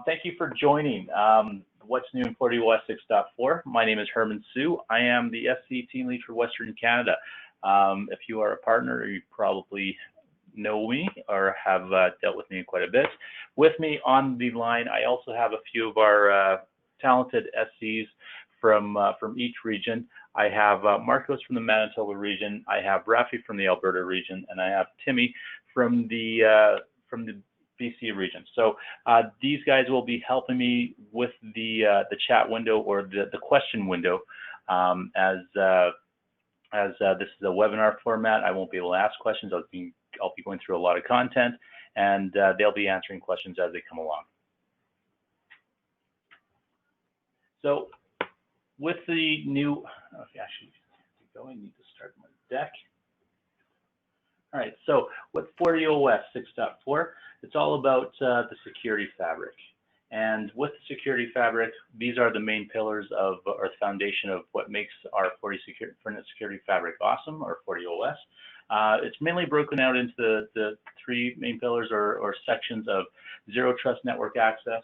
Thank you for joining. What's new in FortiOS 6.4? My name is Herman Sue. I am the SC team lead for Western Canada. If you are a partner, you probably know me or have dealt with me quite a bit. With me on the line, I also have a few of our talented SCs from each region. I have Marcos from the Manitoba region, I have Rafi from the Alberta region, and I have Timmy from the BC region. So these guys will be helping me with the chat window or the question window. As this is a webinar format, I won't be able to ask questions. I'll be going through a lot of content, and they'll be answering questions as they come along. So with the new, actually, I need to start my deck. All right, so with FortiOS 6.4, it's all about the security fabric. And with the security fabric, these are the main pillars of, or the foundation of what makes our Fortinet security fabric awesome, or FortiOS. It's mainly broken out into the three main pillars or sections of zero trust network access,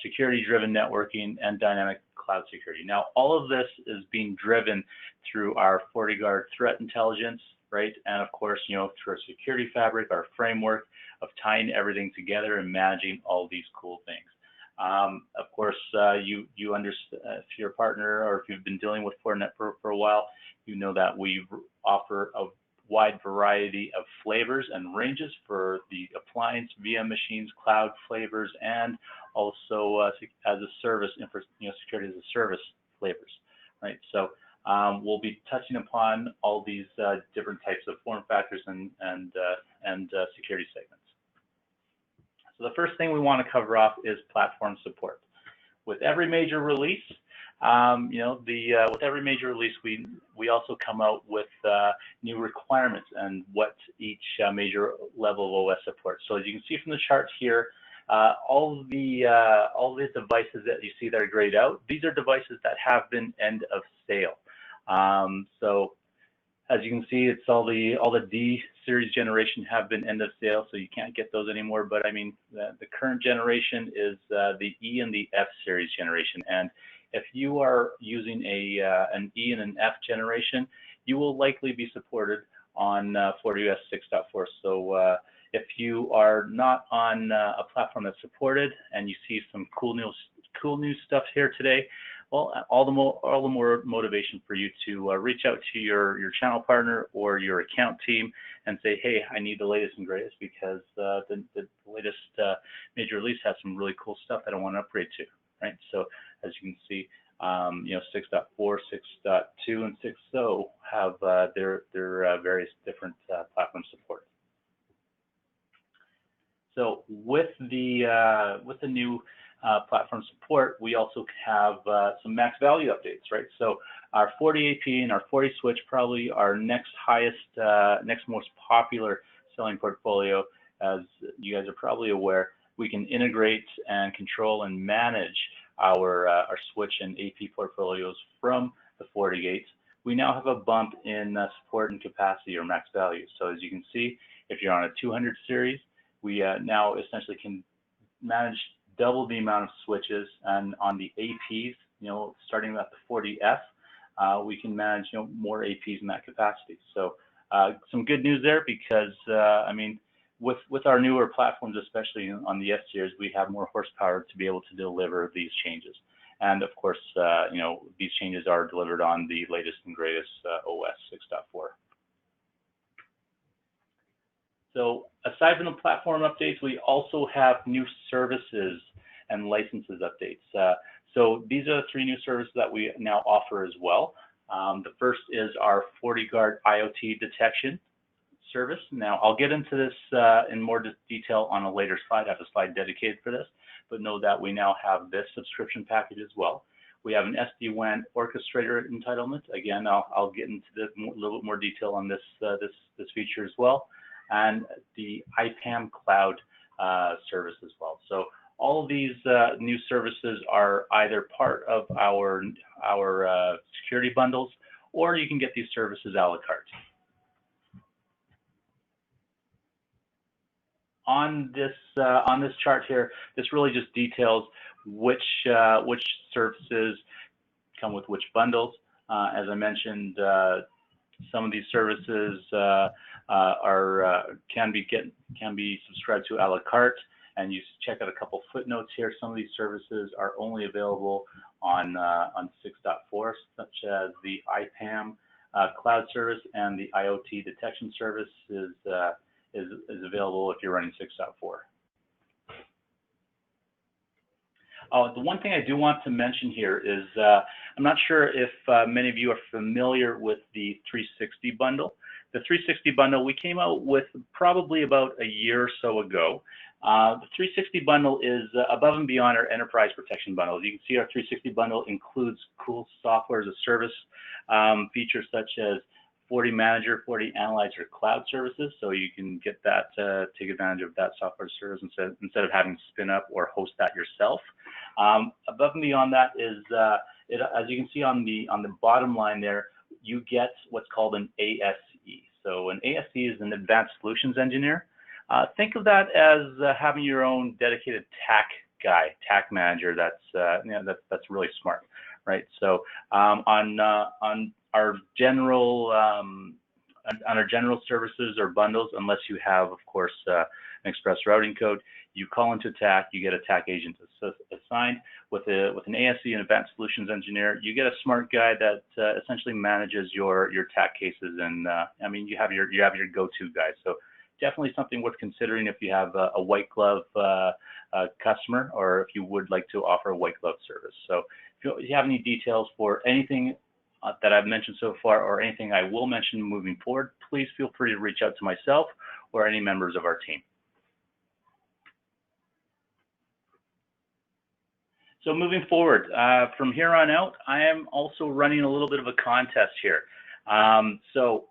security-driven networking, and dynamic cloud security. Now, all of this is being driven through our FortiGuard threat intelligence, right? And of course, you know, through our security fabric, our framework of tying everything together and managing all these cool things. Of course, you understand, if you're a partner or if you've been dealing with Fortinet for a while, you know that we offer a wide variety of flavors and ranges for the appliance, VM machines, cloud flavors, and also as a service, security as a service flavors, right? So we'll be touching upon all these different types of form factors and security segments. So the first thing we want to cover off is platform support. With every major release, with every major release, we also come out with new requirements and what each major level of OS supports. So as you can see from the chart here, all the devices that you see that are grayed out, these are devices that have been end of sale. So as you can see, it's all the D series generation have been end of sale, so you can't get those anymore. But I mean, the current generation is the E and the F series generation. And if you are using an E and an F generation, you will likely be supported on FortiOS 6.4. So if you are not on a platform that's supported and you see some cool new stuff here today, well, all the more motivation for you to reach out to your channel partner or your account team and say, hey, I need the latest and greatest because the latest major release has some really cool stuff that I want to upgrade to, right? So as you can see, 6.4, 6.2, and 6.0 have their various different platform support. So with the new platform support, we also have some max value updates, right? So our FortiAP and our FortiSwitch probably our next most popular selling portfolio. As you guys are probably aware, we can integrate and control and manage our switch and AP portfolios from the FortiGate. We now have a bump in support and capacity or max value. So as you can see, if you're on a 200 series, we now essentially can manage double the amount of switches, and on the APs, starting at the 40F, we can manage more APs in that capacity. So some good news there because I mean, with our newer platforms, especially on the S series, we have more horsepower to be able to deliver these changes. And of course, these changes are delivered on the latest and greatest OS 6.4. So aside from the platform updates, we also have new services and licenses updates. So these are the three new services that we now offer as well. The first is our FortiGuard IoT detection service. Now, I'll get into this in more detail on a later slide. I have a slide dedicated for this, but know that we now have this subscription package as well. We have an SD-WAN orchestrator entitlement. Again, I'll get into a little bit more detail on this feature as well, and the IPAM cloud service as well. So all of these new services are either part of our security bundles, or you can get these services a la carte. on this chart here, this really just details which services come with which bundles. As I mentioned, some of these services can be subscribed to a la carte, and you check out a couple footnotes here. Some of these services are only available on 6.4, such as the IPAM cloud service, and the IoT detection service is available if you're running 6.4. The one thing I do want to mention here is I'm not sure if many of you are familiar with the 360 bundle. The 360 bundle we came out with probably about a year or so ago. The 360 bundle is above and beyond our enterprise protection bundle. As you can see, our 360 bundle includes cool software as a service features such as FortiManager, FortiAnalyzer cloud services, so you can get that, take advantage of that software service instead of having to spin up or host that yourself. Above and beyond that is, as you can see on the bottom line there, you get what's called an ASE. So an ASE is an Advanced Solutions Engineer. Think of that as having your own dedicated TAC guy, TAC manager. That's really smart, right? So on our general services or bundles, unless you have, of course, an express routing code, you call into TAC, you get a TAC agent assigned. With an ASE, an Advanced Solutions Engineer, you get a smart guy that essentially manages your TAC cases, and I mean, you have your go-to guy. So definitely something worth considering if you have a white glove customer, or if you would like to offer a white glove service. So if you have any details for anything that I've mentioned so far, or anything I will mention moving forward, please feel free to reach out to myself or any members of our team. So moving forward, from here on out, I am also running a little bit of a contest here. So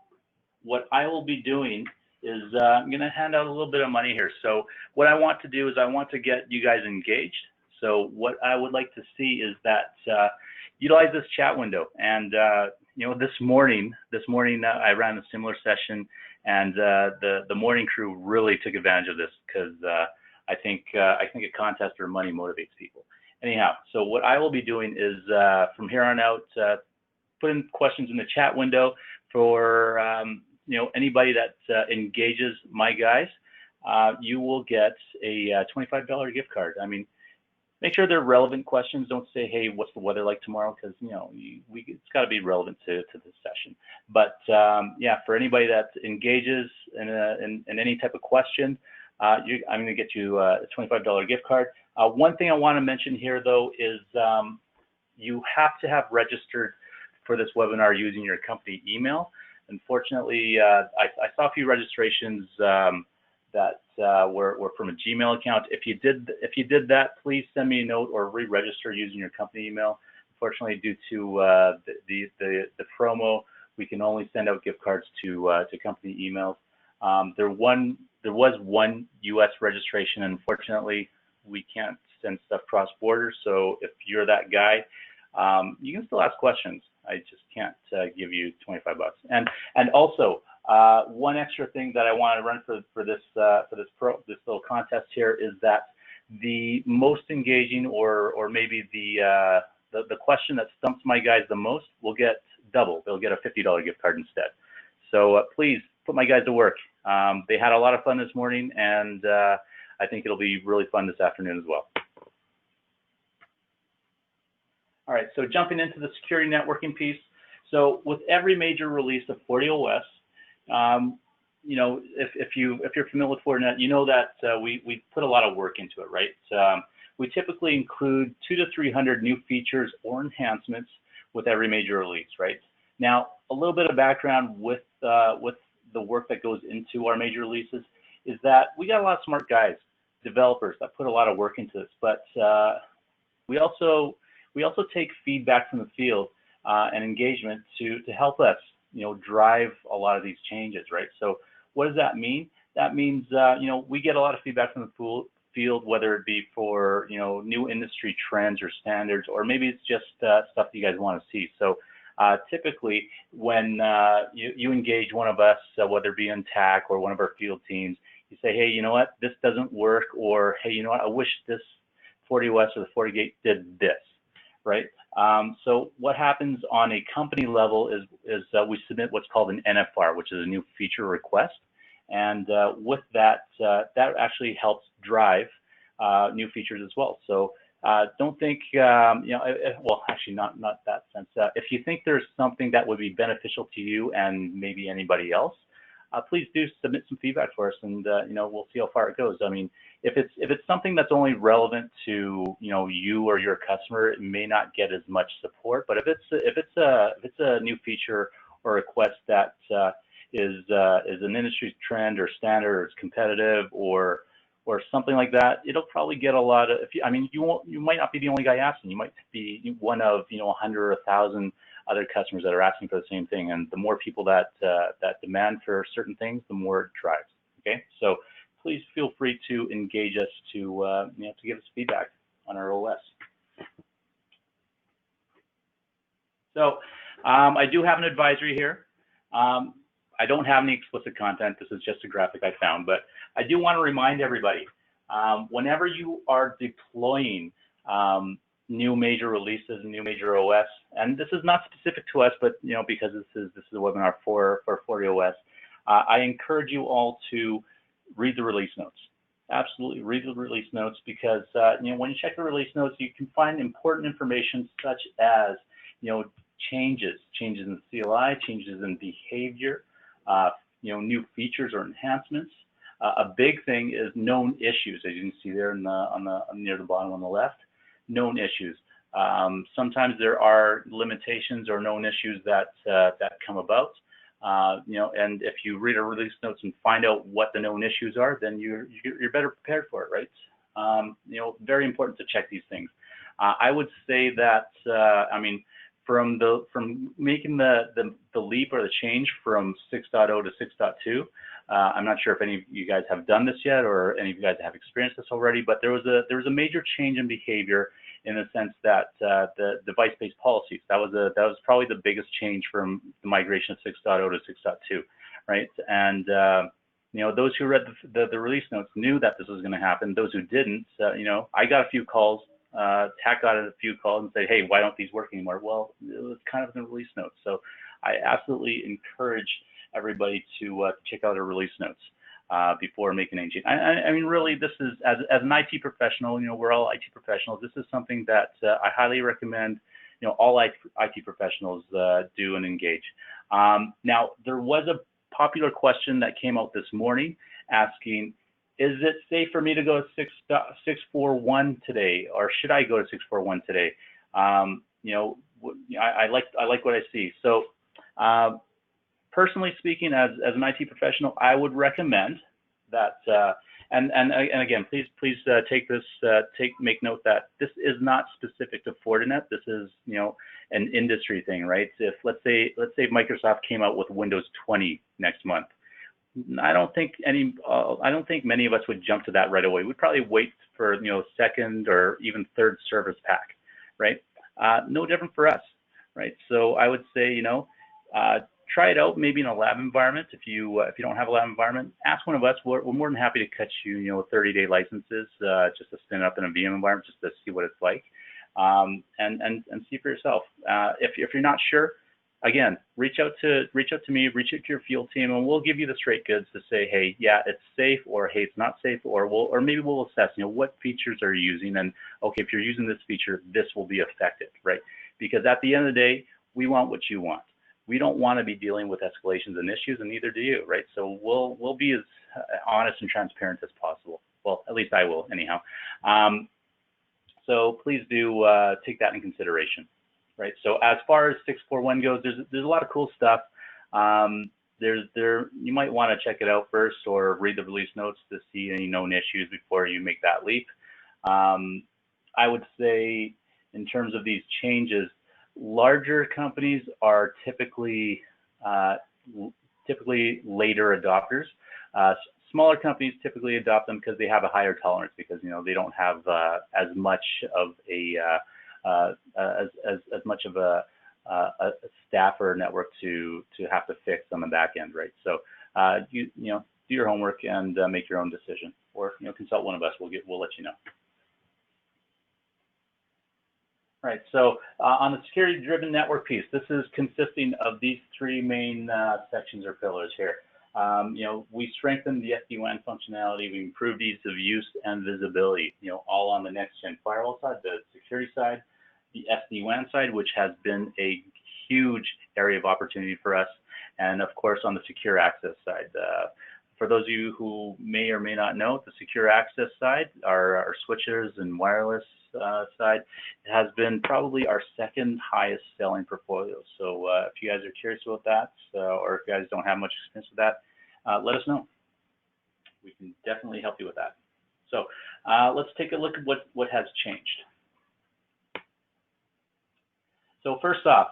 what I will be doing is I'm going to hand out a little bit of money here. So what I want to do is I want to get you guys engaged. So what I would like to see is that utilize this chat window. And you know, this morning I ran a similar session, and the morning crew really took advantage of this, because I think a contest or money motivates people. Anyhow, so what I will be doing is from here on out, putting questions in the chat window for you know, anybody that engages my guys. You will get a $25 gift card. I mean, make sure they're relevant questions. Don't say, hey, what's the weather like tomorrow? Because, you know, it's got to be relevant to this session. But yeah, for anybody that engages in any type of question, I'm going to get you a $25 gift card. One thing I want to mention here, though, is you have to have registered for this webinar using your company email. Unfortunately, I saw a few registrations that were from a Gmail account. If you did that, please send me a note or re-register using your company email. Unfortunately, due to the promo, we can only send out gift cards to company emails. There was one U.S. registration, and unfortunately, we can't send stuff cross borders. So if you're that guy, you can still ask questions. I just can't give you 25 bucks. And also, one extra thing that I want to run for this little contest here is that the most engaging, or maybe the question that stumps my guys the most, will get double. They'll get a $50 gift card instead. So please put my guys to work. They had a lot of fun this morning, and I think it'll be really fun this afternoon as well. All right, so jumping into the security networking piece. So with every major release of FortiOS, you know, if you're familiar with Fortinet, you know that we put a lot of work into it, right? We typically include 200 to 300 new features or enhancements with every major release, right? Now, a little bit of background with the work that goes into our major releases is that we got a lot of smart guys, developers that put a lot of work into this, but we also take feedback from the field and engagement to help us, you know, drive a lot of these changes, right? So what does that mean? That means, you know, we get a lot of feedback from the field, whether it be for, you know, new industry trends or standards, or maybe it's just stuff that you guys want to see. So typically when you engage one of us, whether it be in TAC or one of our field teams, You say, hey, you know what, this doesn't work, or hey, you know what, I wish this FortiOS or the FortiGate did this, right? So what happens on a company level is we submit what's called an NFR, which is a new feature request, and with that, that actually helps drive new features as well. So don't think, well, actually not that sense. If you think there's something that would be beneficial to you and maybe anybody else, please do submit some feedback for us, and we'll see how far it goes. I mean, if it's something that's only relevant to you or your customer, it may not get as much support. But if it's a new feature or request that is an industry trend or standard, or it's competitive, or something like that, it'll probably get a lot of. You might not be the only guy asking. You might be one of 100 or 1,000 other customers that are asking for the same thing. And the more people that demand for certain things, the more it drives. Okay, so please feel free to engage us to give us feedback on our OS. So I do have an advisory here. I don't have any explicit content. This is just a graphic I found, but I do want to remind everybody, whenever you are deploying new major releases and new major OS, and this is not specific to us, but because this is a webinar for FortiOS, I encourage you all to read the release notes. Absolutely read the release notes, because when you check the release notes, you can find important information such as changes in CLI, changes in behavior, new features or enhancements. A big thing is known issues, as you can see there near the bottom on the left. Known issues. Sometimes there are limitations or known issues that come about. And if you read our release notes and find out what the known issues are, then you're better prepared for it, right? Very important to check these things. I would say that from making the leap or the change from 6.0 to 6.2, I'm not sure if any of you guys have done this yet, or any of you guys have experienced this already, but there was a major change in behavior, in the sense that the device-based policies, that was probably the biggest change from the migration of 6.0 to 6.2, right? And those who read the release notes knew that this was going to happen. Those who didn't, I got a few calls. TAC got a few calls and said, hey, why don't these work anymore? Well, it was kind of in the release notes. So I absolutely encourage everybody to check out our release notes before making any change. I mean, really, this is, as an IT professional, we're all IT professionals. This is something that I highly recommend, all IT professionals do and engage. Now, there was a popular question that came out this morning asking, is it safe for me to go to 6.4.1 today, or should I go to 6.4.1 today? I like what I see. So personally speaking, as an IT professional, I would recommend that, and again, please make note that this is not specific to Fortinet. This is an industry thing, right? If let's say Microsoft came out with Windows 20 next month, I don't think many of us would jump to that right away. We'd probably wait for second or even third service pack, right? No different for us, right? So I would say try it out maybe in a lab environment. If you don't have a lab environment, ask one of us. We're more than happy to cut you 30-day licenses just to spin up in a VM environment just to see what it's like, and see for yourself. If you're not sure, again, reach out to me, reach out to your field team, and we'll give you the straight goods to say, hey, yeah, it's safe, or hey, it's not safe, or maybe we'll assess, what features are you using, and okay, if you're using this feature, this will be effective, right? Because at the end of the day, we want what you want. We don't want to be dealing with escalations and issues, and neither do you, right? So we'll be as honest and transparent as possible. Well, at least I will, anyhow. So please do take that in consideration. Right. So as far as 6.4.1 goes, there's a lot of cool stuff. You might want to check it out first, or read the release notes to see any known issues before you make that leap. I would say, in terms of these changes, larger companies are typically later adopters. Smaller companies typically adopt them because they have a higher tolerance, because they don't have as much of a as much of a staff or network to have to fix on the back end, right? So do do your homework and make your own decision, or consult one of us. We'll let you know. All right, so on the security-driven network piece, this is consisting of these three main sections or pillars here. We strengthened the SD-WAN functionality, we improved ease of use and visibility, all on the next-gen firewall side, the security side, the SD-WAN side, which has been a huge area of opportunity for us, and of course on the secure access side. For those of you who may or may not know, the secure access side, our switches and wireless side, it has been probably our second highest selling portfolio. So if you guys are curious about that, or if you guys don't have much experience with that, let us know. We can definitely help you with that. So let's take a look at what has changed. So first off,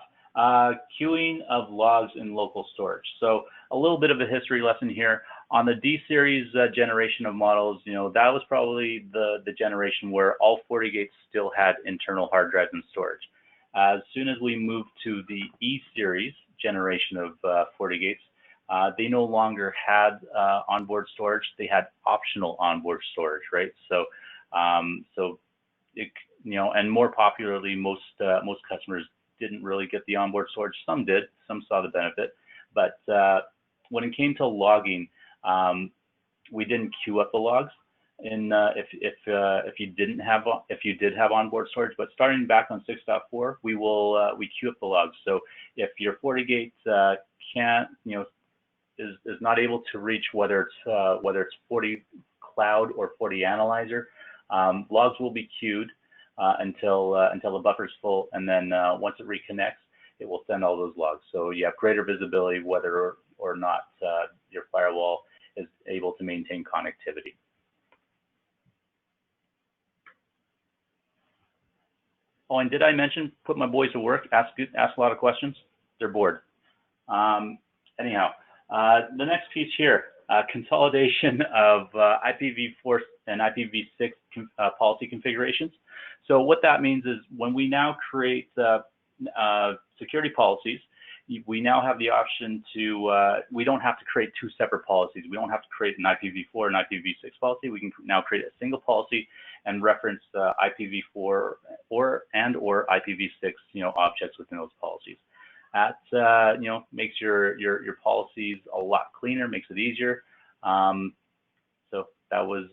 queuing of logs in local storage. So a little bit of a history lesson here. On the D-series generation of models, that was probably the generation where all FortiGates still had internal hard drives and storage. As soon as we moved to the E-series generation of FortiGates, they no longer had onboard storage. They had optional onboard storage, right? So, and more popularly, most customers didn't really get the onboard storage. Some did. Some saw the benefit. But when it came to logging, we didn't queue up the logs if you did have onboard storage. But starting back on 6.4, we queue up the logs. So if your FortiGate is not able to reach whether it's FortiCloud or FortiAnalyzer, logs will be queued until the buffer's full, and then once it reconnects, it will send all those logs. So you have greater visibility whether or not your firewall is able to maintain connectivity. Oh, and did I mention put my boys to work? Ask a lot of questions. They're bored. Anyhow, the next piece here, consolidation of IPv4 and IPv6 policy configurations. So what that means is when we now create security policies, we now have the option to, we don't have to create two separate policies. We don't have to create an IPv4 and IPv6 policy. We can now create a single policy and reference IPv4 or IPv6 objects within those policies. That makes your policies a lot cleaner, makes it easier. So that was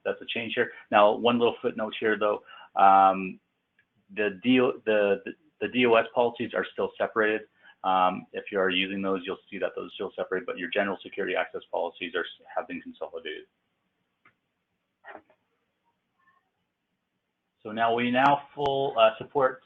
that's a change here. Now, one little footnote here though, the DOS policies are still separated. If you are using those, you'll see that those are still separated, but your general security access policies have been consolidated. So now we full support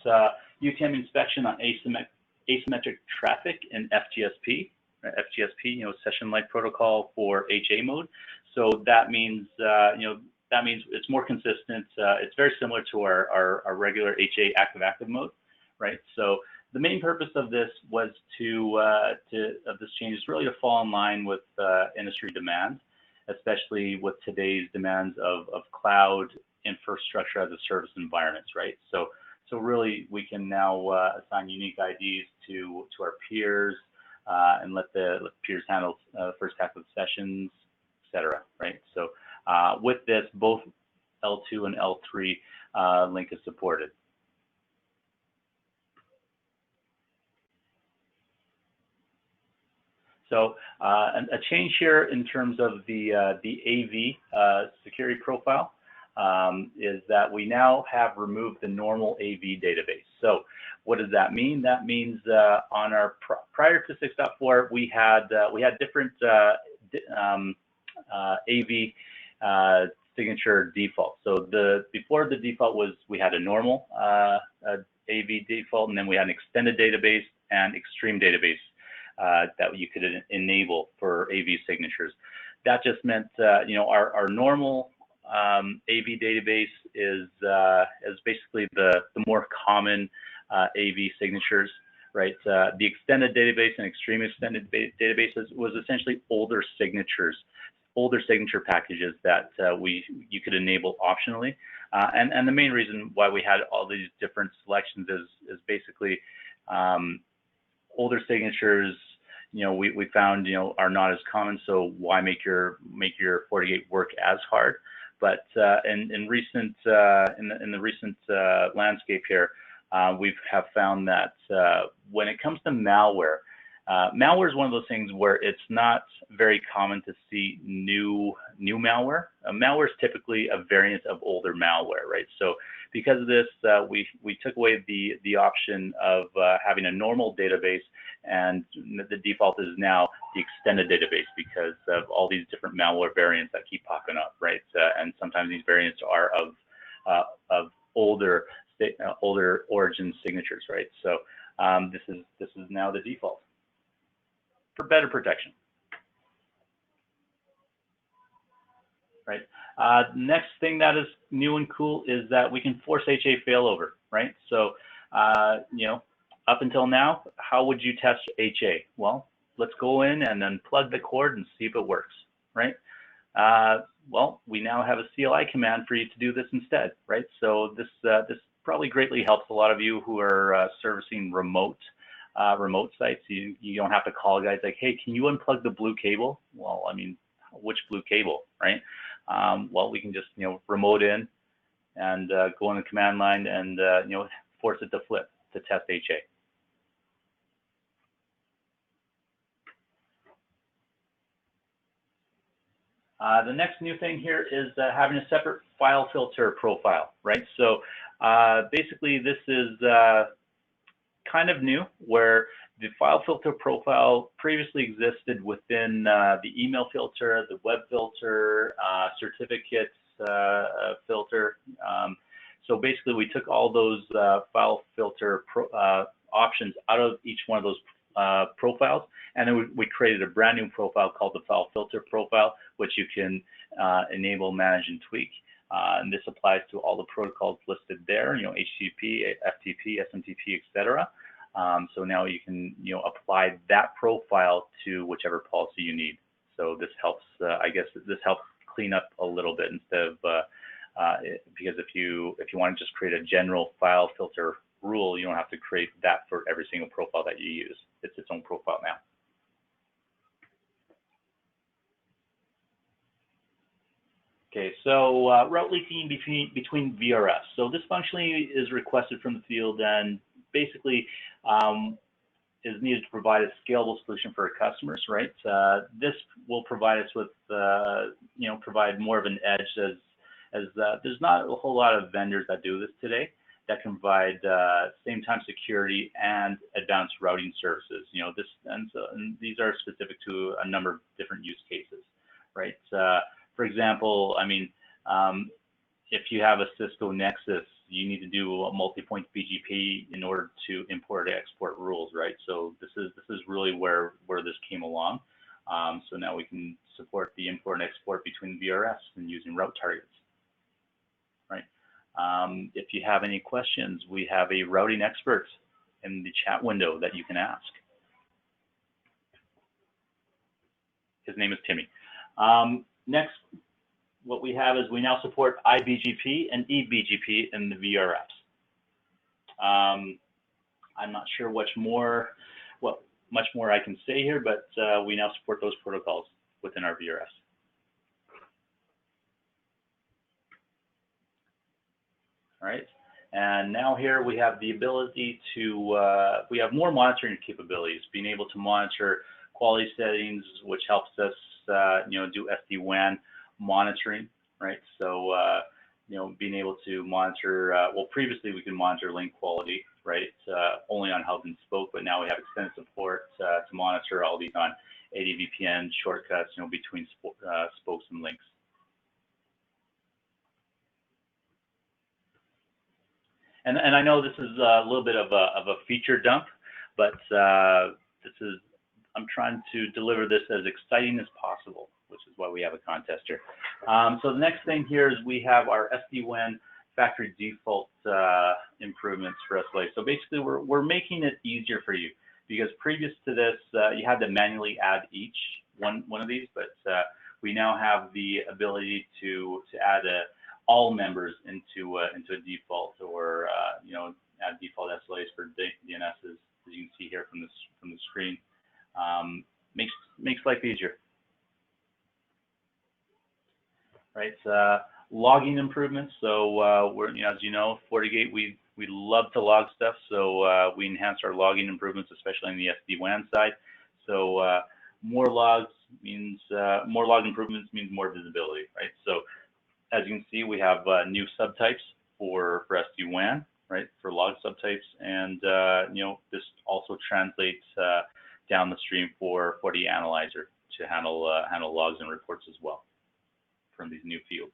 UTM inspection on asymmetric traffic in FGSP. FGSP, session-like protocol for HA mode. So that means it's more consistent. It's very similar to our regular HA active mode, right? So the main purpose of this was of this change is really to fall in line with industry demand, especially with today's demands of cloud infrastructure as a service environments, right? So really we can now assign unique IDs to our peers and let the peers handle first half of sessions, etc. Right? So with this, both L2 and L3 link is supported. So a change here in terms of the AV security profile is that we now have removed the normal AV database. So what does that mean? That means on our prior to 6.4, we had different AV signature default. So before the default was we had a normal AV default, and then we had an extended database and extreme database that you could enable for AV signatures. That just meant our normal AV database is basically the more common AV signatures, right? The extended database and extreme extended databases was essentially older signature packages that you could enable optionally. And the main reason why we had all these different selections is basically older signatures, we found, are not as common. So why make your FortiGate work as hard? But in recent in the recent landscape here, we have found that when it comes to malware, malware is one of those things where it's not very common to see new malware. Malware is typically a variant of older malware, right? So because of this, we took away the option of having a normal database, and the default is now the extended database because of all these different malware variants that keep popping up, right? And sometimes these variants are of older origin signatures, right? So this is now the default for better protection, right? Next thing that is new and cool is that we can force HA failover, right? So, up until now, how would you test HA? Well, let's go in and then plug the cord and see if it works, right? Well, we now have a CLI command for you to do this instead, right? So this probably greatly helps a lot of you who are servicing remote sites. You don't have to call guys like, hey, can you unplug the blue cable? Well, I mean, which blue cable, right? Well, we can just remote in and go on the command line and force it to flip to test HA. The next new thing here is having a separate file filter profile, right? So basically this is kind of new, where the file filter profile previously existed within the email filter, the web filter, certificates filter. So basically we took all those file filter options out of each one of those profiles, and then we created a brand new profile called the file filter profile, which you can enable, manage, and tweak. And this applies to all the protocols listed there, HTTP, FTP, SMTP, etc. So now you can apply that profile to whichever policy you need. So this helps, I guess this helps clean up a little bit instead of because if you want to just create a general file filter rule, you don't have to create that for every single profile that you use. It's its own profile now. Okay, so route leaking between VRFs. So this functionality is requested from the field and basically is needed to provide a scalable solution for our customers, right? This will provide us with, provide more of an edge as there's not a whole lot of vendors that do this today that can provide same time security and advanced routing services. And these are specific to a number of different use cases, right? For example, I mean, if you have a Cisco Nexus, you need to do a multi-point BGP in order to import and export rules, right? So this is really where this came along. So now we can support the import and export between VRFs and using route targets, right? If you have any questions, we have a routing expert in the chat window that you can ask. His name is Timmy. Next, what we have is we now support iBGP and eBGP in the VRFs. I'm not sure much more I can say here, but we now support those protocols within our VRFs. All right, and now here we have the ability to, we have more monitoring capabilities, being able to monitor quality settings, which helps us, do SD-WAN monitoring, right? So, being able to monitor, well, previously we could monitor link quality, right? Only on hub and spoke, but now we have extended support to monitor all these on ADVPN shortcuts, between spokes and links. And I know this is a little bit of a feature dump, but I'm trying to deliver this as exciting as possible, which is why we have a contest here. So the next thing here is we have our SD-WAN factory default improvements for SLA. So basically, we're making it easier for you, because previous to this, you had to manually add each one of these, but we now have the ability to add all members into a default, or add default SLAs for DNSs, as you can see here from the screen. Makes life easier. Right? Logging improvements. So we're, as you know, FortiGate, we love to log stuff. So we enhanced our logging improvements, especially on the SD-WAN side. So more logs means more log improvements means more visibility, right? So as you can see, we have new subtypes for SD-WAN, right? For log subtypes, and this also translates down the stream for FortiAnalyzer to handle logs and reports as well from these new fields.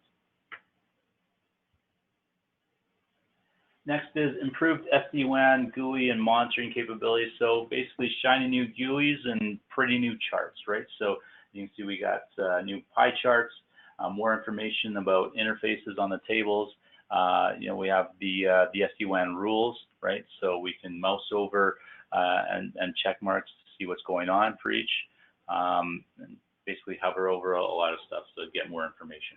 Next is improved SD-WAN GUI and monitoring capabilities. So basically shiny new GUIs and pretty new charts, right? So you can see we got new pie charts, more information about interfaces on the tables. We have the SD-WAN rules, right? So we can mouse over and check marks to see what's going on for each, and basically hover over a lot of stuff to get more information.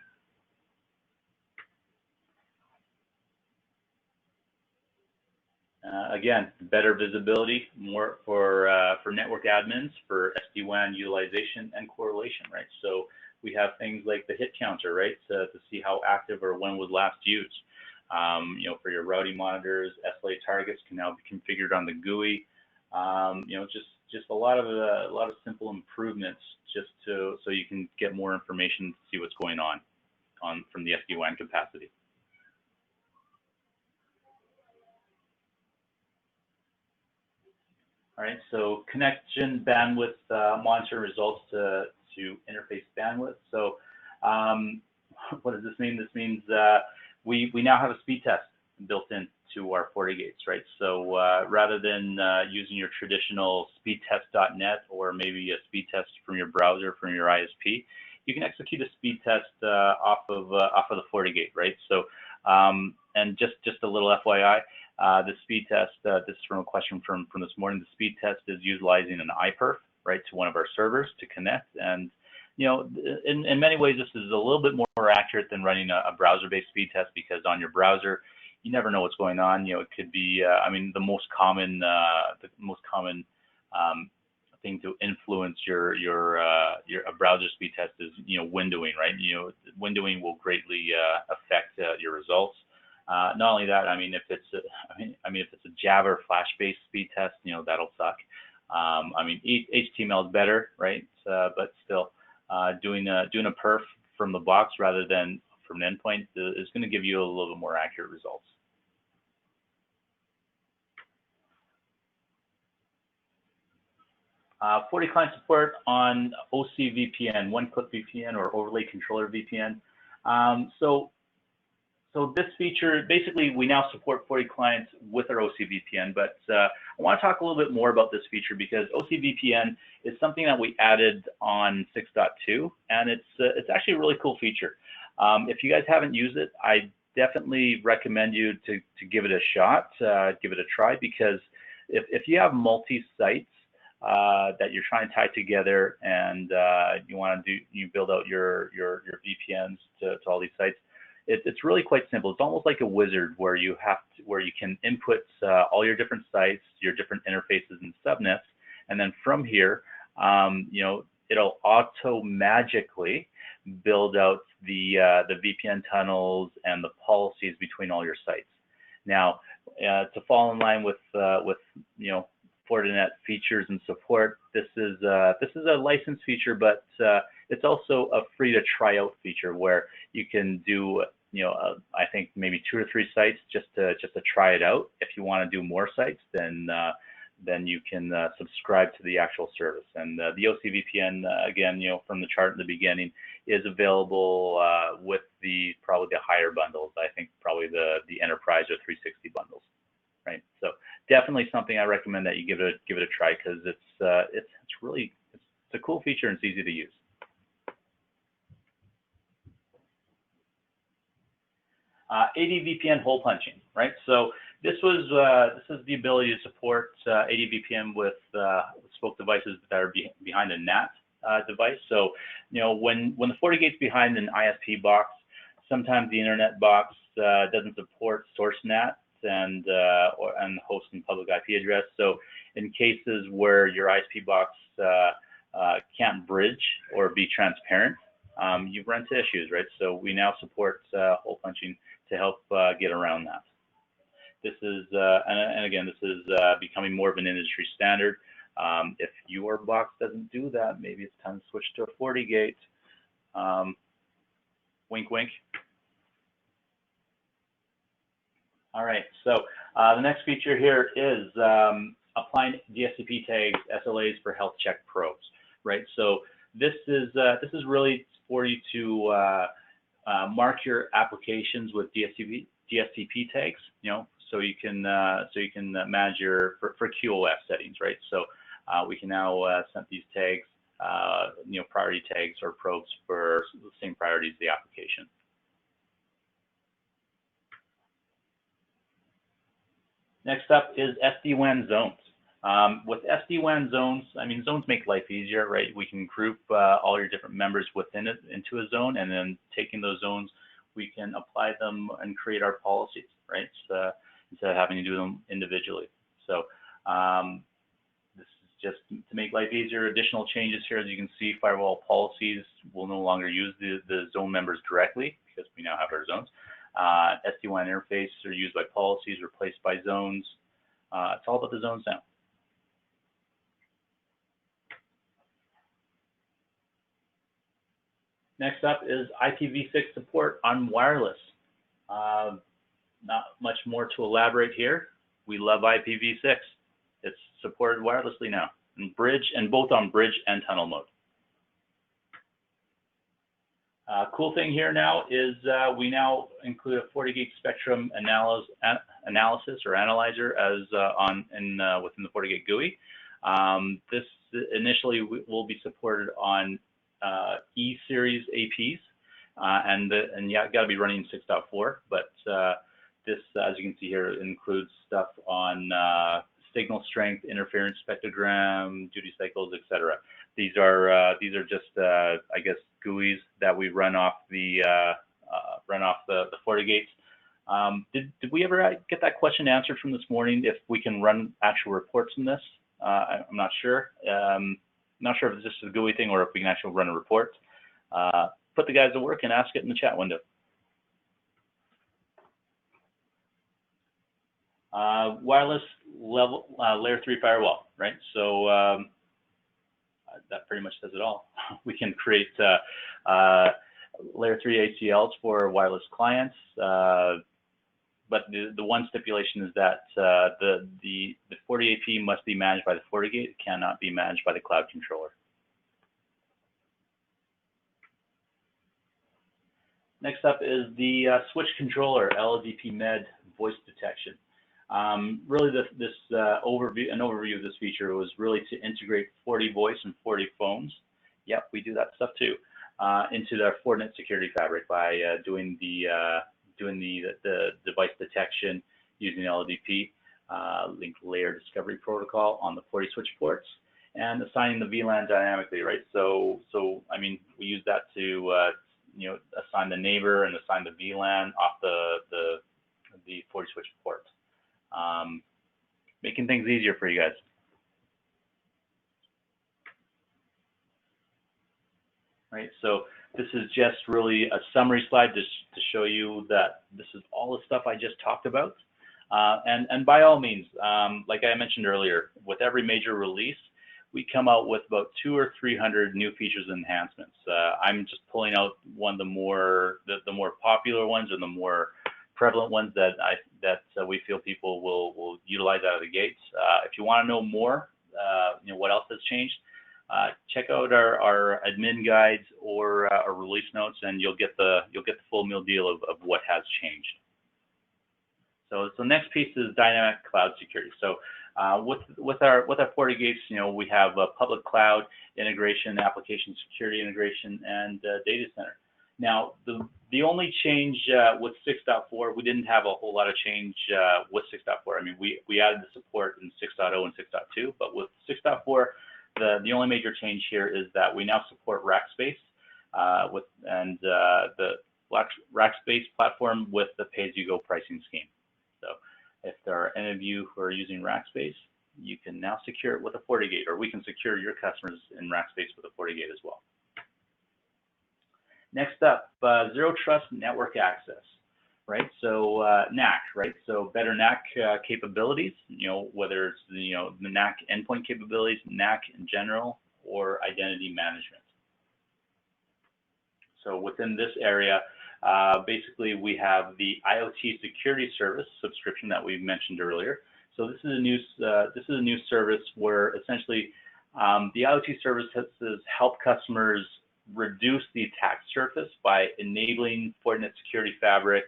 Again, better visibility, more for network admins, for SD-WAN utilization and correlation, right? So we have things like the hit counter, right, to see how active or when was last used. For your routing monitors, SLA targets can now be configured on the GUI. Just a lot of simple improvements, just so you can get more information, to see what's going on from the SD-WAN capacity. All right, so connection bandwidth, monitor results to interface bandwidth. So what does this mean? This means we now have a speed test built into our FortiGates, right? So rather than using your traditional speedtest.net or maybe a speed test from your browser, from your ISP, you can execute a speed test off of the FortiGate, right? So and just a little FYI, the speed test, this is from a question from this morning. The speed test is utilizing an iPerf, right, to one of our servers to connect. And in many ways, this is a little bit more accurate than running a browser-based speed test, because on your browser, you never know what's going on. It could be, the most common thing to influence a browser speed test is windowing, right? Windowing will greatly affect your results. Not only that, if it's a Java or Flash-based speed test, that'll suck. HTML is better, right? But still, doing a perf from the box rather than from an endpoint is going to give you a little bit more accurate results. FortiClient support on OCVPN, one-click VPN or overlay controller VPN. So this feature, basically, we now support FortiClient with our OCVPN, but I want to talk a little bit more about this feature, because OCVPN is something that we added on 6.2, and it's actually a really cool feature. If you guys haven't used it, I definitely recommend you to give it a shot, give it a try, because if you have multi-sites that you're trying to tie together, and you build out your VPNs to all these sites, it's really quite simple. It's almost like a wizard where you can input all your different sites, your different interfaces and subnets, and then from here, it'll auto-magically build out the VPN tunnels and the policies between all your sites. Now, to fall in line with Fortinet features and support, this is a licensed feature, but it's also a free to try out feature where you can do I think maybe 2 or 3 sites just to try it out. If you want to do more sites, then you can subscribe to the actual service. And the OCVPN, again, from the chart in the beginning, is available with probably the higher bundles. I think probably the Enterprise or 360 bundles, right? So definitely something I recommend that you give it a try, because it's a cool feature and it's easy to use. AD-VPN hole punching, right? So this is the ability to support AD-VPN with spoke devices that are behind a NAT device. So when the FortiGate's behind an ISP box, sometimes the internet box doesn't support source NAT and host and public IP address. So in cases where your ISP box can't bridge or be transparent, you run into issues, right? So we now support hole punching to help get around that. This is, and again, this is becoming more of an industry standard. If your box doesn't do that, maybe it's time to switch to a FortiGate. Wink, wink. All right, so the next feature here is applying DSCP tags, SLAs for health check probes, right? So this is really for you to mark your applications with DSCP tags, you know, so you can manage your for QoS settings, right? So we can now set these tags, you know, priority tags or probes for the same priority as the application. Next up is SD-WAN zones. With SD-WAN zones, I mean, zones make life easier, right? We can group all your different members within it into a zone, and then taking those zones, we can apply them and create our policies, right? So, instead of having to do them individually. So this is just to make life easier. Additional changes here, as you can see, firewall policies will no longer use the zone members directly because we now have our zones. SD-WAN interface are used by policies, replaced by zones. It's all about the zones now. Next up is IPv6 support on wireless. Not much more to elaborate here. We love IPv6. It's supported wirelessly now, and both on bridge and tunnel mode. Cool thing here now is we now include a FortiGate spectrum analysis or analyzer as within the FortiGate GUI. This initially will be supported on E-series APs, and yeah, got to be running 6.4. But this, as you can see here, includes stuff on signal strength, interference spectrogram, duty cycles, etc. These are just I guess GUIs that we run off the FortiGates. Did we ever get that question answered from this morning? If we can run actual reports from this, I'm not sure. Not sure if it's just a GUI thing or if we can actually run a report. Put the guys to work and ask it in the chat window. Wireless level layer 3 firewall, right? So that pretty much does it all. We can create layer 3 ACLs for wireless clients, but the one stipulation is that the FortiAP must be managed by the FortiGate. It cannot be managed by the cloud controller. Next up is the switch controller, LDP Med voice detection. Really, this overview of this feature was really to integrate FortiVoice and FortiPhones. Yep, we do that stuff too, into their Fortinet security fabric by doing the device detection using LDP, linked layer discovery protocol on the FortiSwitch ports, and assigning the VLAN dynamically, right? So I mean, we use that to you know, assign the neighbor and assign the VLAN off the FortiSwitch port. Making things easier for you guys. Right, so this is just really a summary slide just to show you that this is all the stuff I just talked about. And by all means, like I mentioned earlier, with every major release, we come out with about 200 or 300 new features and enhancements. I'm just pulling out one of the more popular ones and the more prevalent ones that we feel people will utilize out of the gates. If you want to know more, you know, what else has changed, check out our admin guides or our release notes, and you'll get the full meal deal of what has changed. So next piece is dynamic cloud security. So with our FortiGates, you know, we have a public cloud integration, application security integration, and data center. Now, the only change with 6.4, we didn't have a whole lot of change with 6.4. I mean, we added the support in 6.0 and 6.2, but with 6.4, the only major change here is that we now support Rackspace the Rackspace platform with the pay-as-you-go pricing scheme. So if there are any of you who are using Rackspace, you can now secure it with a FortiGate, or we can secure your customers in Rackspace with a FortiGate as well. Next up, Zero Trust Network Access, right? So NAC, right? So better NAC capabilities, whether it's the NAC endpoint capabilities, NAC in general, or identity management. So within this area, basically we have the IoT security service subscription that we mentioned earlier. So this is a new service where essentially the IoT service has helped customers reduce the attack surface by enabling Fortinet Security Fabric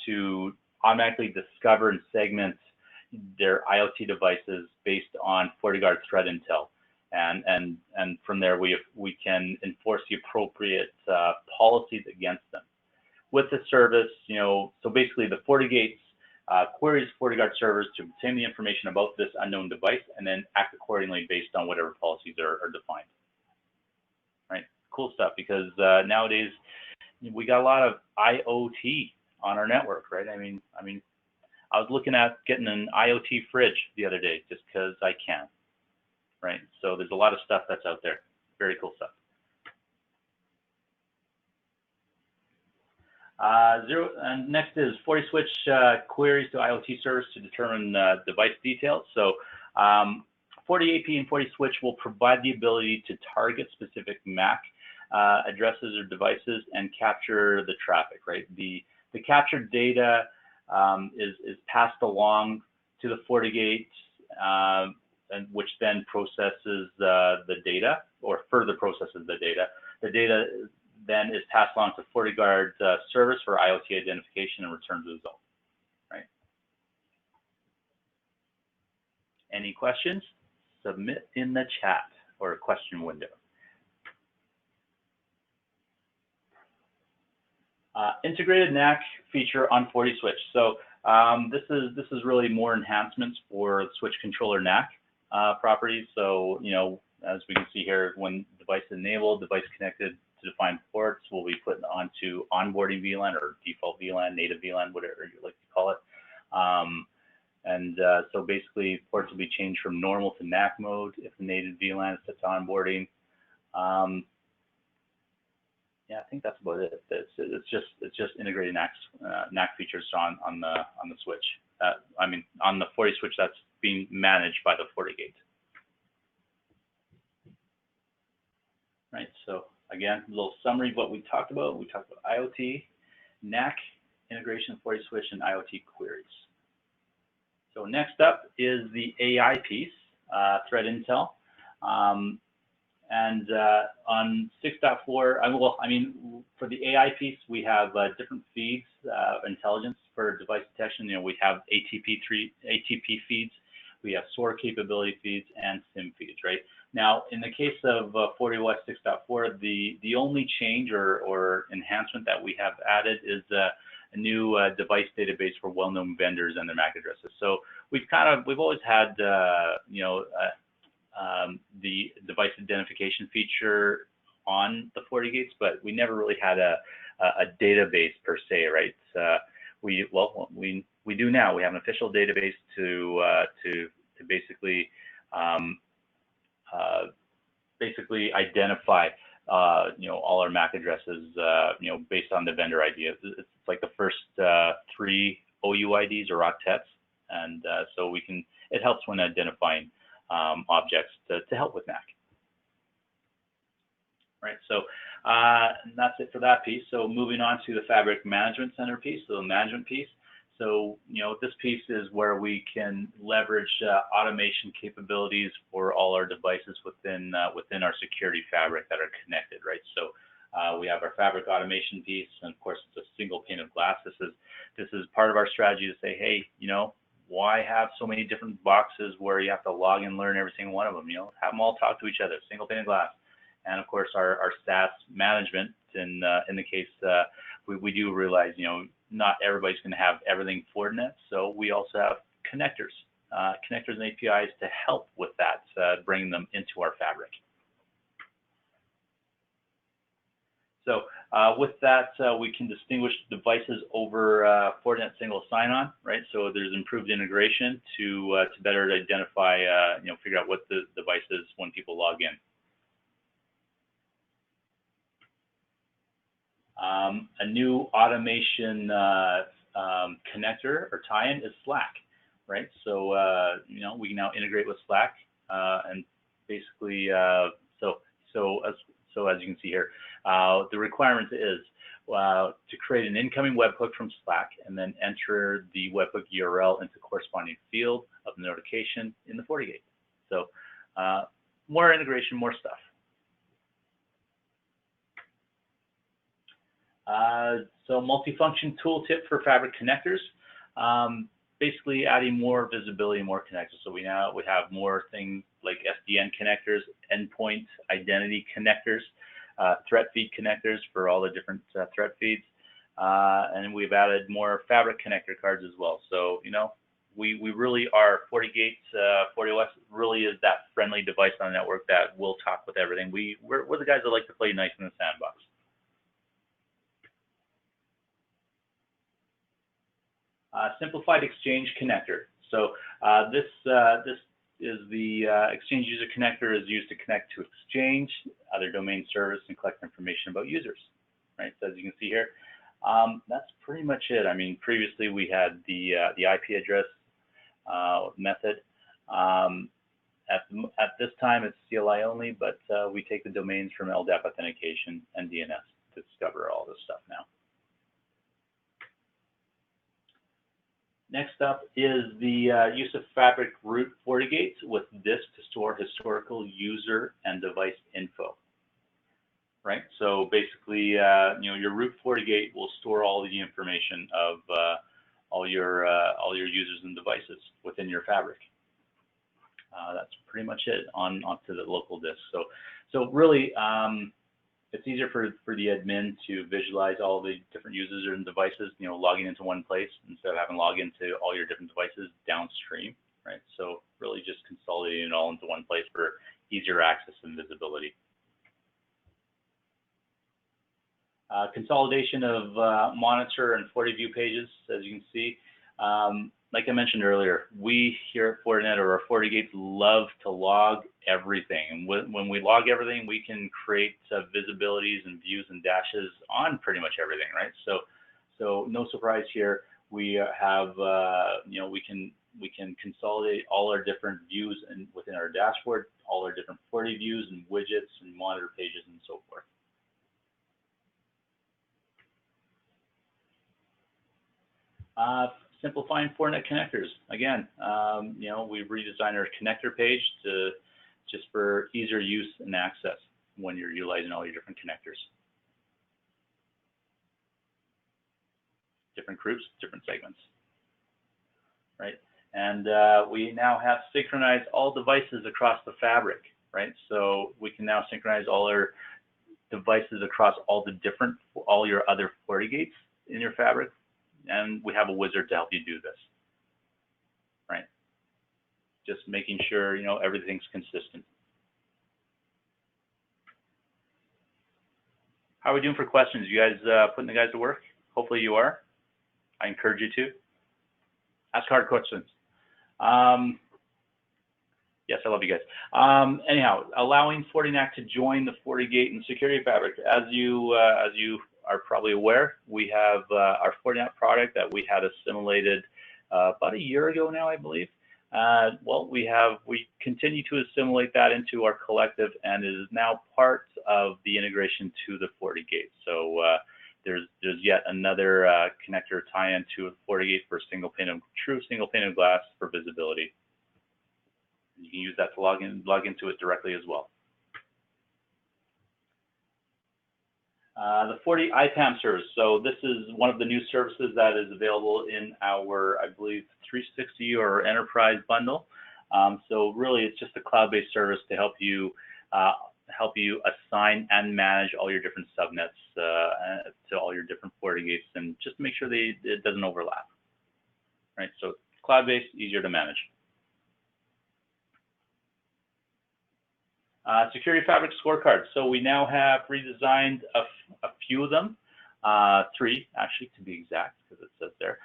to automatically discover and segment their IoT devices based on FortiGuard threat intel. And from there, we can enforce the appropriate policies against them. With the service, so basically the FortiGates queries FortiGuard servers to obtain the information about this unknown device and then act accordingly based on whatever policies are defined. Right? Cool stuff, because nowadays we got a lot of IoT on our network, right? I mean, I was looking at getting an IoT fridge the other day just because I can, right? So there's a lot of stuff that's out there. Very cool stuff. And next is FortiSwitch queries to IoT service to determine device details. So FortiAP and FortiSwitch will provide the ability to target specific MAC addresses or devices and capture the traffic, right? The captured data is passed along to the FortiGate, and which then processes the data, or further processes the data. The data then is passed along to FortiGuard service for IoT identification and returns the result, right? Any questions? Submit in the chat or question window. Integrated NAC feature on FortiSwitch. So this is really more enhancements for switch controller NAC properties. So as we can see here, when device enabled, device connected to defined ports will be put onto onboarding VLAN or default VLAN, native VLAN, whatever you like to call it. So basically, ports will be changed from normal to NAC mode if the native VLAN is set to onboarding. Yeah, I think that's about it. It's just integrated NAC features on the switch. On the FortiSwitch that's being managed by the FortiGate. Right. So again, a little summary of what we talked about. We talked about IoT, NAC integration, FortiSwitch, and IoT queries. So next up is the AI piece, threat intel. On 6.4, for the AI piece, we have different feeds, intelligence for device detection. We have ATP feeds, we have SOAR capability feeds, and SIM feeds, right? Now, in the case of FortiOS 6.4, the only change or enhancement that we have added is a new device database for well-known vendors and their MAC addresses. So we've always had the device identification feature on the FortiGates, but we never really had a database per se, right? We do now. We have an official database to basically identify all our MAC addresses based on the vendor ID. It's like the first 3 OUIDs or octets, and so it helps when identifying objects to help with NAC. Right, so that's it for that piece. So moving on to the Fabric Management Center piece, so the management piece. So this piece is where we can leverage automation capabilities for all our devices within our security fabric that are connected, right? So we have our Fabric automation piece, and of course it's a single pane of glass. This is part of our strategy to say, hey, why have so many different boxes where you have to log and learn every single one of them? Have them all talk to each other, single pane of glass. And of course, our SaaS management, in the case, we do realize, not everybody's going to have everything Fortinet. So we also have connectors and APIs to help with that, bringing them into our fabric. So with that, we can distinguish devices over Fortinet single sign-on, right? So there's improved integration to better identify, figure out what the device is when people log in. A new automation connector or tie-in is Slack, right? So we can now integrate with Slack, and basically, so as you can see here, the requirement is to create an incoming webhook from Slack and then enter the webhook URL into corresponding field of notification in the FortiGate. So more integration, more stuff. So multifunction tooltip for Fabric connectors, basically adding more visibility, more connectors. So we have more things like SDN connectors, endpoint identity connectors, threat feed connectors for all the different threat feeds, and we've added more Fabric connector cards as well. So we really are FortiOS really is that friendly device on the network that will talk with everything. We're the guys that like to play nice in the sandbox. Simplified Exchange connector. So this is the Exchange user connector is used to connect to Exchange, other domain service, and collect information about users. Right. So as you can see here, that's pretty much it. I mean, previously we had the IP address method. At this time, it's CLI only, but we take the domains from LDAP authentication and DNS to discover all this stuff now. Next up is the use of Fabric root FortiGates with disk to store historical user and device info. Right. So basically, your root FortiGate will store all the information of all your users and devices within your Fabric. That's pretty much it onto the local disk. So really, it's easier for the admin to visualize all the different users and devices, logging into one place instead of having to log into all your different devices downstream, right? So really just consolidating it all into one place for easier access and visibility. Consolidation of monitor and FortiView pages, as you can see. Like I mentioned earlier, we here at Fortinet or our FortiGates love to log everything. And when we log everything, we can create visibilities and views and dashes on pretty much everything, right? So no surprise here. We have, we can consolidate all our different views within our dashboard, all our different FortiViews and widgets and monitor pages and so forth. Simplifying Fortinet connectors. Again, we've redesigned our connector page just for easier use and access when you're utilizing all your different connectors. Different groups, different segments, right? And we now have synchronized all devices across the Fabric, right? So we can now synchronize all our devices across all your other FortiGates in your Fabric. And we have a wizard to help you do this, right? Just making sure, everything's consistent. How are we doing for questions? You guys putting the guys to work? Hopefully you are. I encourage you to. Ask hard questions. Yes, I love you guys. Anyhow, allowing Fortinet to join the FortiGate and Security Fabric. As you are probably aware, we have our Fortinet product that we had assimilated about a year ago now, I believe. Well, we continue to assimilate that into our collective, and it is now part of the integration to the FortiGate. So there's yet another connector tie-in to a FortiGate for true single pane of glass for visibility. You can use that to log into it directly as well. The FortiIPAM service. So this is one of the new services that is available in our, I believe, 360 or Enterprise bundle. So really, it's just a cloud-based service to help you assign and manage all your different subnets to all your different FortiGates, and just make sure it doesn't overlap. Right. So cloud-based, easier to manage. Security Fabric scorecards. So we now have redesigned a few of them, 3 actually to be exact, because it says there.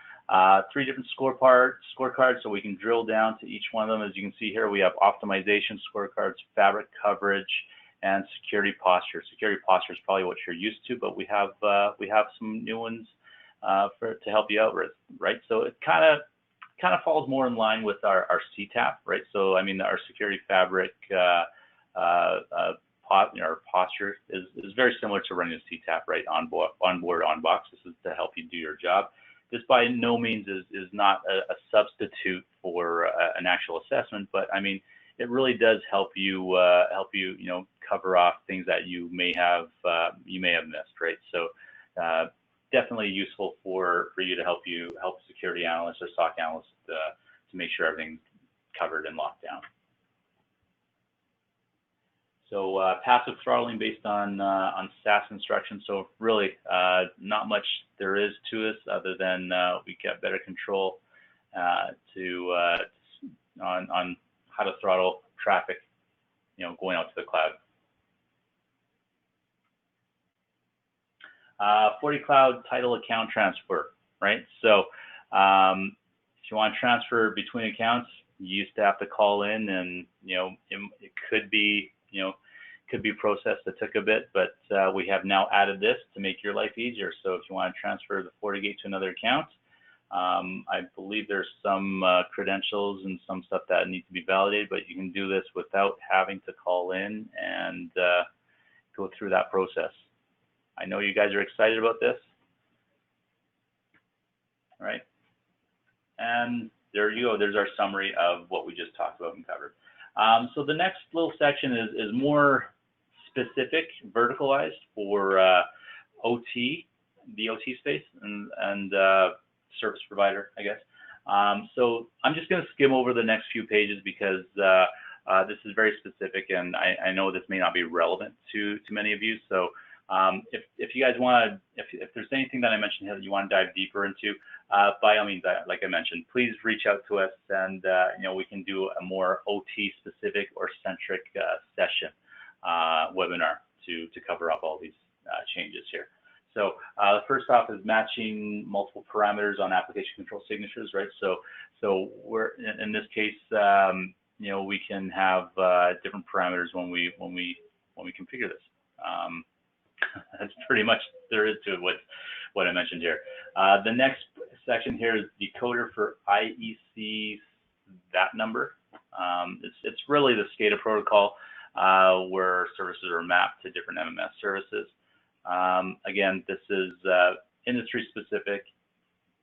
3 different scorecards, so we can drill down to each one of them. As you can see here, we have optimization scorecards, fabric coverage, and security posture. Security posture is probably what you're used to, but we have some new ones to help you out, right? So it kind of falls more in line with our CTAP, right? So I mean, our security fabric our posture is very similar to running a CTAP, right? Onboard, on box. This is to help you do your job. This by no means is not a substitute for an actual assessment, but I mean, it really does help you cover off things that you may have missed, right? So definitely useful for you to help security analysts or SOC analysts to make sure everything's covered and locked down. So passive throttling based on SAS instructions. So really, not much there is to this other than we get better control on how to throttle traffic, going out to the cloud. FortiCloud title account transfer, right? So if you want to transfer between accounts, you used to have to call in, and it could be a process that took a bit, but we have now added this to make your life easier. So if you want to transfer the FortiGate to another account, I believe there's some credentials and some stuff that needs to be validated, but you can do this without having to call in and go through that process. I know you guys are excited about this. All right. And there you go. There's our summary of what we just talked about and covered. So the next little section is more specific, verticalized for OT, the OT space, and service provider, I guess. So I'm just going to skim over the next few pages because this is very specific, and I know this may not be relevant to many of you. So if you guys want to, if there's anything that I mentioned here that you want to dive deeper into, by all means, like I mentioned, please reach out to us, and we can do a more OT specific or centric session webinar to cover up all these changes here. So first off is matching multiple parameters on application control signatures, right? So we're in this case, we can have different parameters when we configure this. That's pretty much there is to it what I mentioned here. The next section here is decoder for IEC that number. It's really the SCADA protocol where services are mapped to different MMS services. Again, this is industry specific,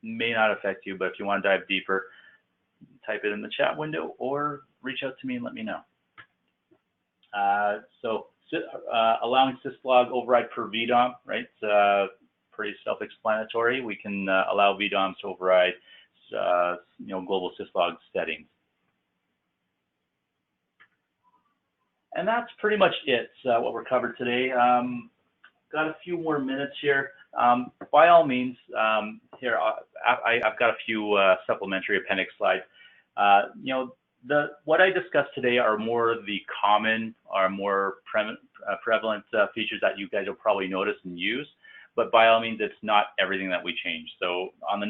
may not affect you, but if you want to dive deeper, type it in the chat window or reach out to me and let me know. Allowing syslog override per VDOM, right? It's pretty self-explanatory. We can allow VDOMs to override, global syslog settings. And that's pretty much it, what we're covered today. Got a few more minutes here. By all means, here, I've got a few supplementary appendix slides. What I discussed today are more the common or more prevalent features that you guys will probably notice and use, but by all means, it's not everything that we change. So on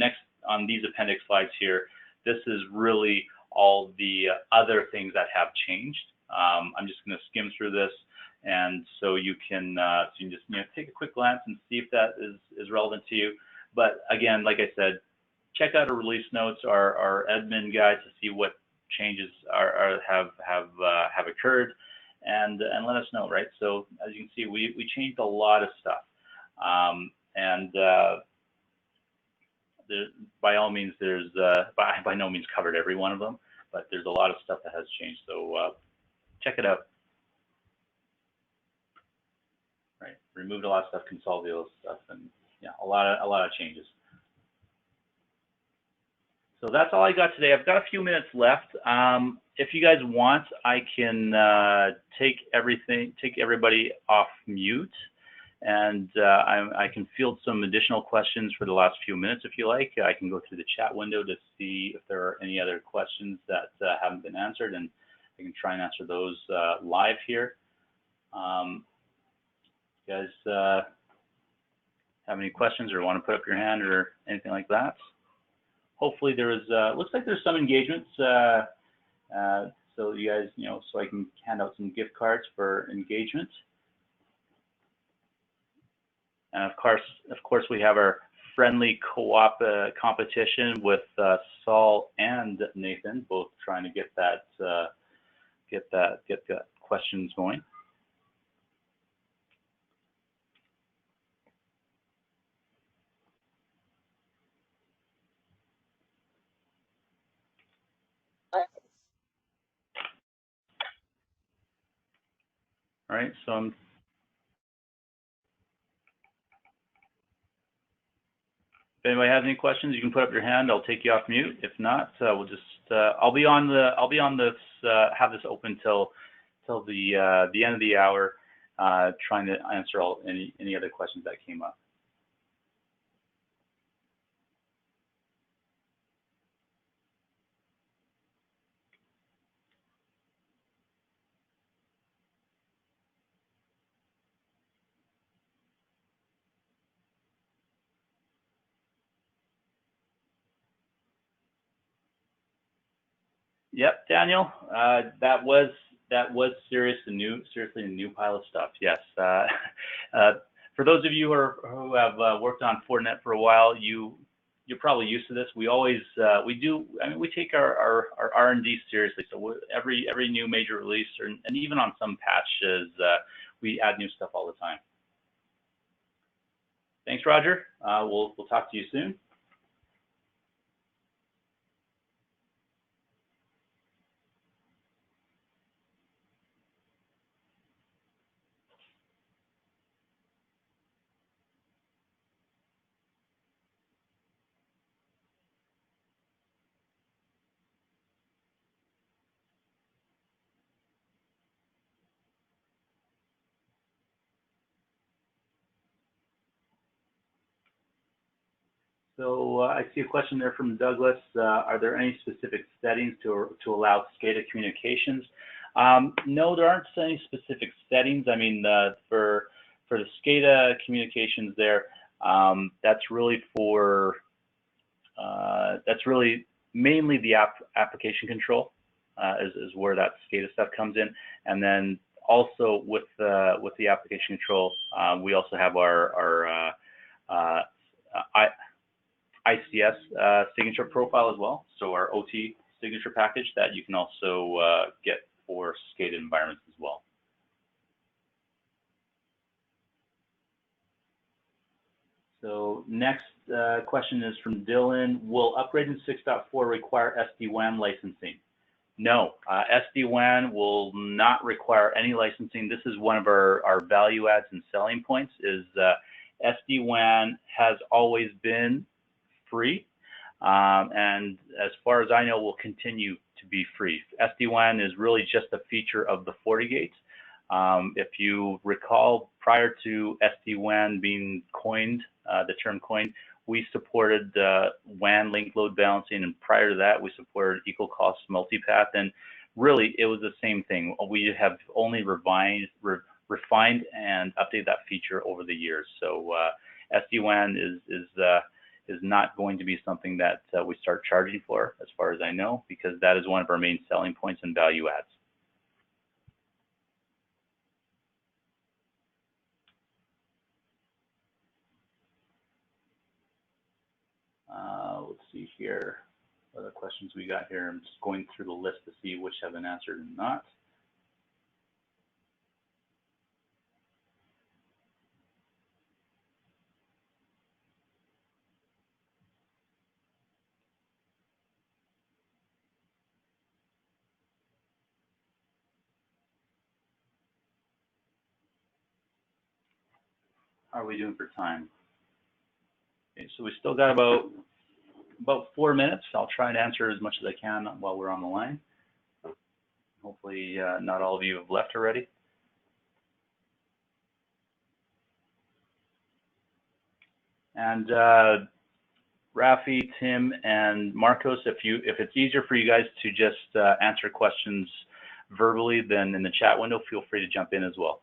these appendix slides here, this is really all the other things that have changed. I'm just going to skim through this, and so you can just take a quick glance and see if that is relevant to you. But again, like I said, check out our release notes, our admin guide to see what changes have occurred, and let us know, right? So as you can see, we changed a lot of stuff, and by all means, there's by no means covered every one of them, but there's a lot of stuff that has changed. So check it out. Right, removed a lot of stuff, consolidated stuff, and yeah, a lot of changes. So that's all I got today. I've got a few minutes left. If you guys want, I can take everybody off mute, and I can field some additional questions for the last few minutes if you like. I can go through the chat window to see if there are any other questions that haven't been answered, and I can try and answer those live here. You guys have any questions or want to put up your hand or anything like that? Hopefully there is, looks like there's some engagements. So you guys, so I can hand out some gift cards for engagement. And of course, we have our friendly co-op competition with Saul and Nathan, both trying to get questions going. All right, so if anybody has any questions, you can put up your hand. I'll take you off mute. If not, we'll just I'll be on this have this open till the end of the hour, trying to answer any other questions that came up. Yep, Daniel, that was seriously a new pile of stuff. Yes, for those of you who have worked on Fortinet for a while, you're probably used to this. We always we take our R&D seriously. So every new major release, and even on some patches, we add new stuff all the time. Thanks, Roger. We'll talk to you soon. So I see a question there from Douglas. Are there any specific settings to allow SCADA communications? No, there aren't any specific settings. I mean, for the SCADA communications there, that's really mainly the application control is where that SCADA stuff comes in, and then also with the application control, we also have our ICS signature profile as well, so our OT signature package that you can also get for SCADA environments as well. So next question is from Dylan. Will upgrading 6.4 require SD-WAN licensing? No, SD-WAN will not require any licensing. This is one of our value adds and selling points is SD-WAN has always been free, and as far as I know, will continue to be free. SD-WAN is really just a feature of the FortiGate. If you recall, prior to SD-WAN being coined, the term coined, we supported WAN link load balancing, and prior to that, we supported equal cost multipath, and really it was the same thing. We have only refined and updated that feature over the years. So SD-WAN is not going to be something that we start charging for, as far as I know, because that is one of our main selling points and value adds. Let's see here, what other questions we got here. I'm just going through the list to see which have been answered and not. How are we doing for time? Okay, so we still got about 4 minutes. I'll try to answer as much as I can while we're on the line. Hopefully not all of you have left already. And Rafi, Tim, and Marcos, if it's easier for you guys to just answer questions verbally, then in the chat window, feel free to jump in as well.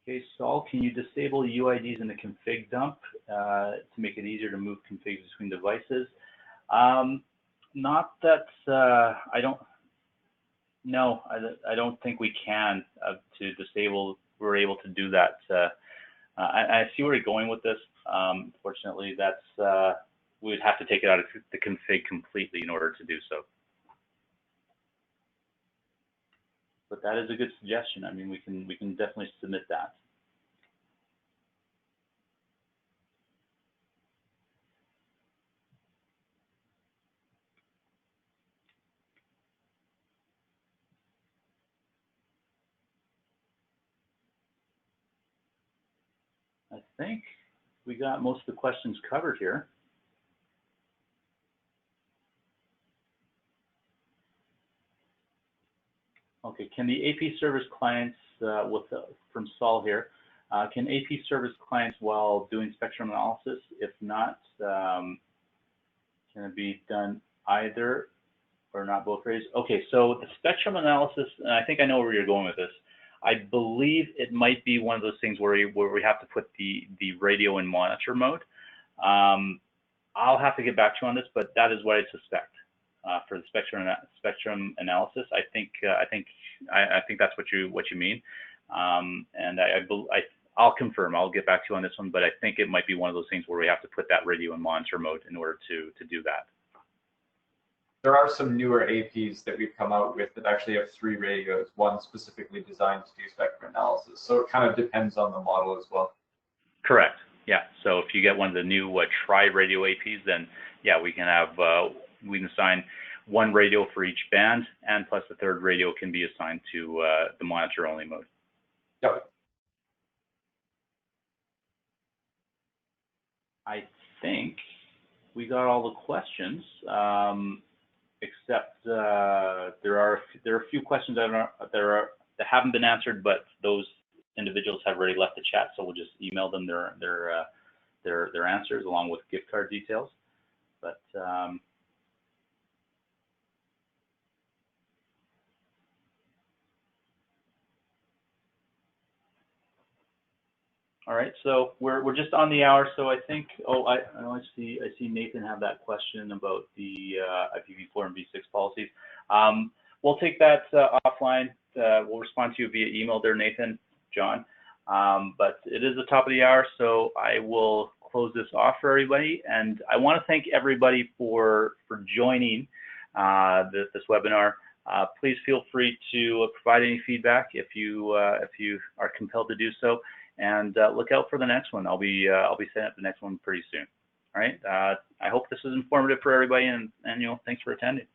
Okay, Saul, can you disable UIDs in the config dump to make it easier to move configs between devices? Not that I don't. No, I don't think we can to disable. We're able to do that. I see where you're going with this. Fortunately, that's we would have to take it out of the config completely in order to do so. But that is a good suggestion. I mean, we can definitely submit that. I think we got most of the questions covered here. Okay, can the AP service clients, from Saul here, can AP service clients while doing spectrum analysis? If not, can it be done either or not both ways? Okay, so the spectrum analysis, and I think I know where you're going with this. I believe it might be one of those things where we have to put the radio in monitor mode. I'll have to get back to you on this, but that is what I suspect for the spectrum analysis. I think that's what you mean, and I'll confirm. I'll get back to you on this one, but I think it might be one of those things where we have to put that radio in monitor mode in order to do that. There are some newer APs that we've come out with that actually have 3 radios, one specifically designed to do spectrum analysis. So it kind of depends on the model as well. Correct. Yeah. So if you get one of the new tri-radio APs, then yeah, we can have we can assign one radio for each band, and plus the third radio can be assigned to the monitor only mode. Yep. I think we got all the questions. Except there are a few questions that haven't been answered, but those individuals have already left the chat, so we'll just email them their answers along with gift card details. But all right, so we're just on the hour, so I think I see Nathan have that question about the IPv4 and v6 policies. We'll take that offline. We'll respond to you via email there, Nathan, John. But it is the top of the hour, so I will close this off for everybody. And I want to thank everybody for joining this webinar. Please feel free to provide any feedback if you are compelled to do so. And look out for the next one. I'll be setting up the next one pretty soon. All right. I hope this was informative for everybody, and thanks for attending.